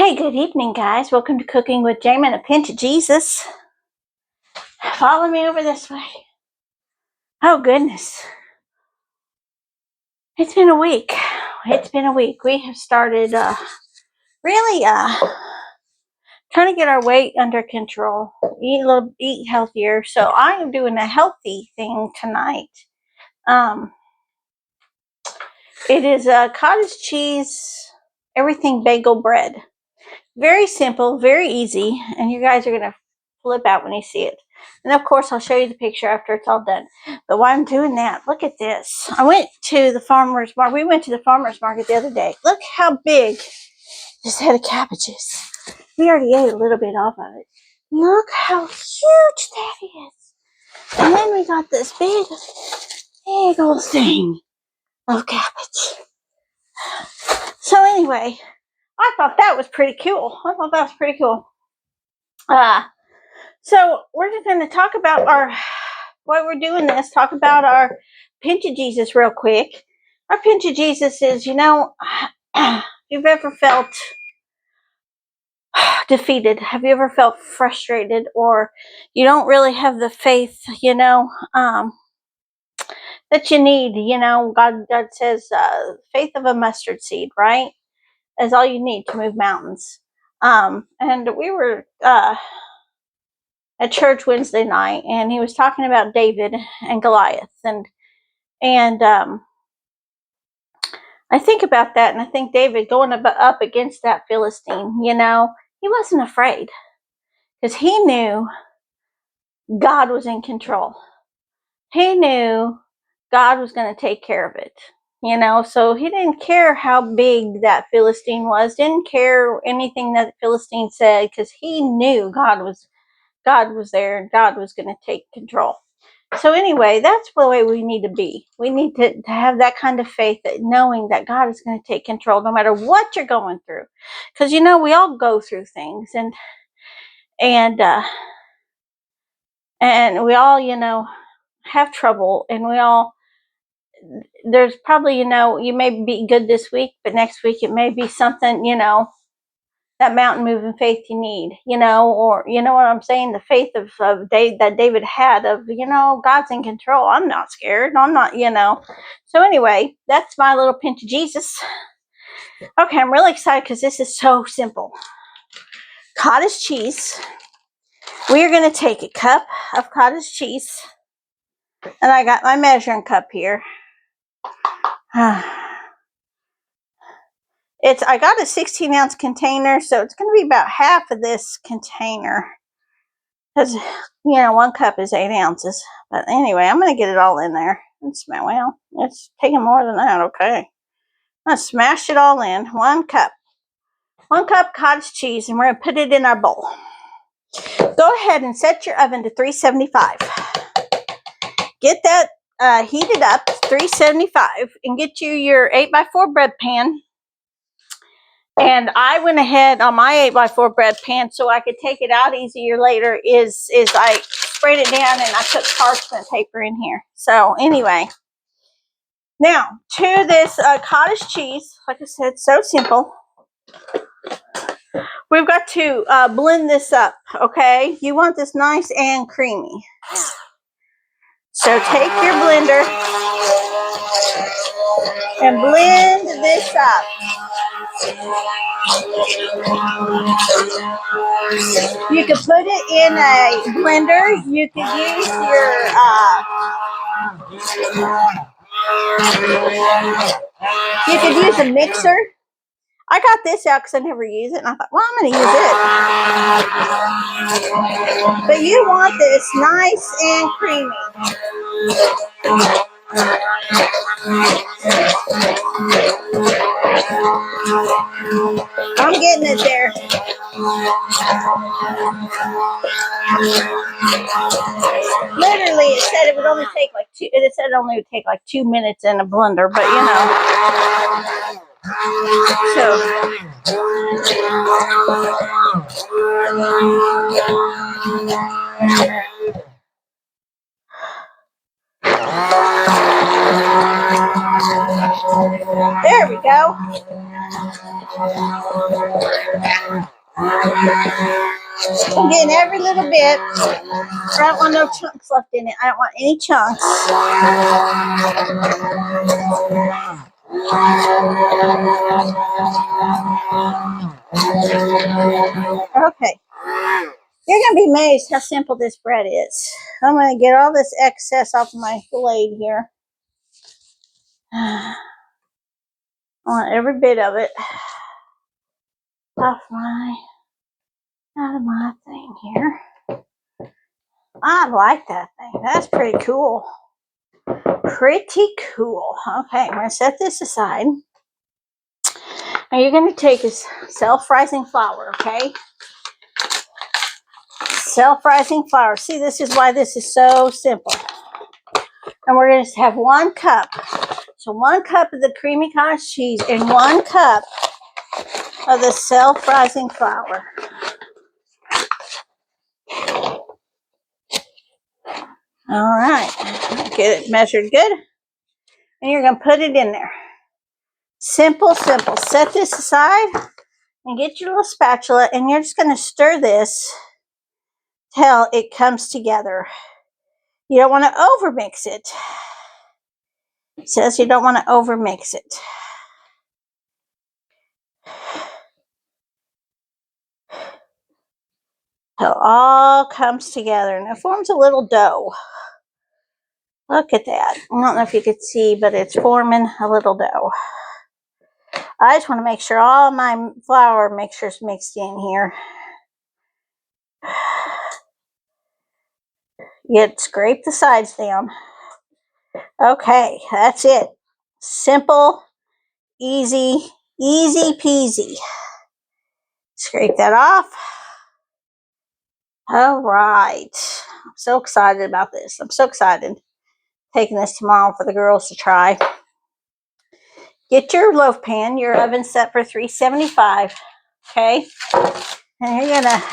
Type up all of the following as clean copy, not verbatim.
Hey, good evening, guys. Welcome to Cooking with Jamie and a Pinch of Jesus. Follow me over this way. Oh, goodness. It's been a week. We have started really trying to get our weight under control, eat healthier. So I am doing a healthy thing tonight. It is a cottage cheese, everything bagel bread. Very simple, very easy, and you guys are going to flip out when you see it. And of course, I'll show you the picture after it's all done. But while I'm doing that, look at this. We went to the farmer's market the other day. Look how big this head of cabbage is. We already ate a little bit off of it. Look how huge that is. And then we got this big old thing of cabbage. So anyway, I thought that was pretty cool. So we're just going to talk about talk about our pinch of Jesus real quick. Our pinch of Jesus is, if you've ever felt defeated, have you ever felt frustrated, or you don't really have the faith, that you need, God says faith of a mustard seed, right? Is all you need to move mountains. And we were at church Wednesday night, and he was talking about David and Goliath, and I think about that, and I think David going up against that Philistine, he wasn't afraid because he knew God was in control. He knew God was going to take care of it, so he didn't care how big that Philistine was, didn't care anything that the Philistine said, because he knew God was there and God was going to take control. So anyway, that's the way we need to be. We need to have that kind of faith, that knowing that God is going to take control no matter what you're going through. Because, we all go through things, and we all, have trouble, and there's probably, you may be good this week, but next week it may be something, that mountain moving faith you need, or what I'm saying, the faith of that David had of, God's in control. I'm not scared. I'm not, So anyway, that's my little pinch of Jesus. Okay, I'm really excited because this is so simple. Cottage cheese. We are going to take a cup of cottage cheese, and I got my measuring cup here. I got a 16-ounce container, so it's going to be about half of this container. Because, 1 cup is 8 ounces. But anyway, I'm going to get it all in there. It's taking more than that, okay. I'm going to smash it all in. 1 cup. 1 cup cottage cheese, and we're going to put it in our bowl. Go ahead and set your oven to 375. Get that heated up to 375, and get you your 8x4 bread pan. And I went ahead on my 8x4 bread pan, so I could take it out easier later, is I sprayed it down and I put parchment paper in here. So anyway, now to this cottage cheese, like I said, so simple. We've got to blend this up, okay? You want this nice and creamy. So take your blender and blend this up. You can put it in a blender. You can use you could use a mixer. I got this out because I never use it, and I thought, well, I'm going to use it. But you want this nice and creamy. I'm getting it there. Literally, it said it would only take like 2 minutes in a blender, but So there we go. I'm getting every little bit. I don't want no chunks left in it. I don't want any chunks. Okay. You're going to be amazed how simple this bread is. I'm going to get all this excess off my blade here. I want every bit of it out of my thing here. I like that thing. That's pretty cool. Pretty cool. Okay, I'm going to set this aside. Now you're going to take this self-rising flour, okay? Self-rising flour. See, this is why this is so simple. And we're going to have 1 cup. So 1 cup of the creamy cottage cheese and 1 cup of the self-rising flour. All right, get it measured good. And you're going to put it in there. Simple, simple. Set this aside and get your little spatula, and you're just going to stir this till it comes together. You don't want to overmix it. It says you don't want to overmix it. Till it all comes together and it forms a little dough. Look at that. I don't know if you could see, but it's forming a little dough. I just want to make sure all my flour mixture's mixed in here. You scrape the sides down. Okay, that's it. Simple, easy, easy peasy. Scrape that off. All right. I'm so excited about this. I'm so excited. Taking this tomorrow for the girls to try. Get your loaf pan, your oven set for 375. Okay? And you're gonna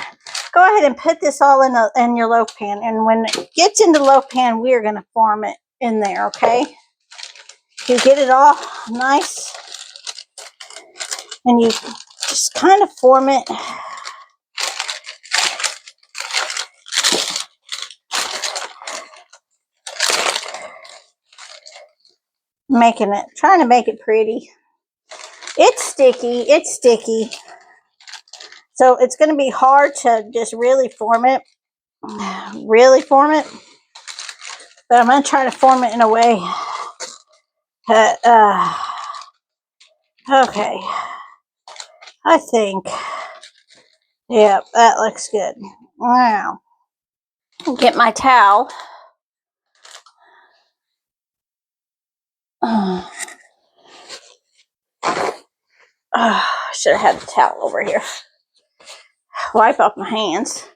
go ahead and put this all in your loaf pan. And when it gets into the loaf pan, we're gonna form it in there, okay? You get it all nice and you just kind of form it. Trying to make it pretty. It's sticky, it's sticky. So it's going to be hard to just really form it. Really form it. But I'm going to try to form it in a way that, okay. I think, yeah, that looks good. Now, get my towel. Should have had the towel over here. Wipe off my hands.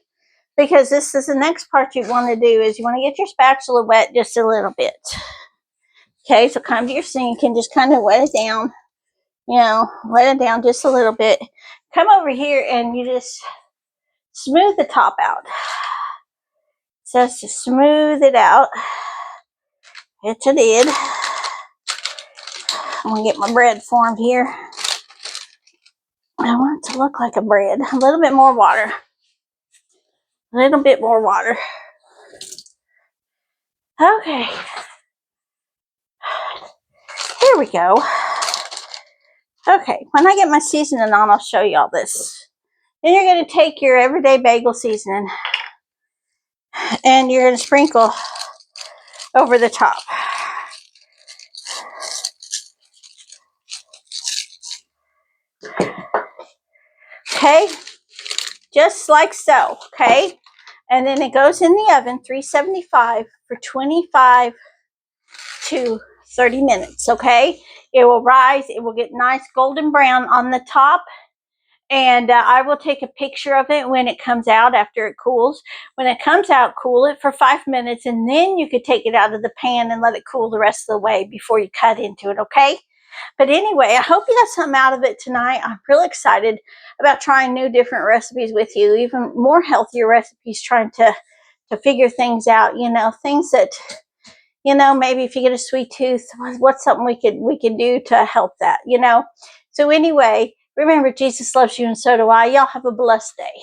Because this is the next part you want to do is you want to get your spatula wet just a little bit. Okay, so come to your sink and just kind of wet it down. You know, wet it down just a little bit. Come over here and you just smooth the top out. So it's to smooth it out. It's a lid. I'm going to get my bread formed here. I want it to look like a bread. A little bit more water. A little bit more water. Okay. Here we go. Okay, when I get my seasoning on, I'll show you all this. Then you're going to take your everyday bagel seasoning and you're going to sprinkle over the top. Okay, just like so, okay? And then it goes in the oven, 375 for 25 to 30 minutes, okay? It will rise, it will get nice golden brown on the top. And I will take a picture of it when it comes out after it cools. When it comes out, cool it for 5 minutes, and then you could take it out of the pan and let it cool the rest of the way before you cut into it, okay? But anyway, I hope you got something out of it tonight. I'm really excited about trying new different recipes with you, even more healthier recipes, trying to figure things out, you know, things that, you know, maybe if you get a sweet tooth, what's something we could do to help that, you know? So anyway, Remember, Jesus loves you and so do I. Y'all have a blessed day.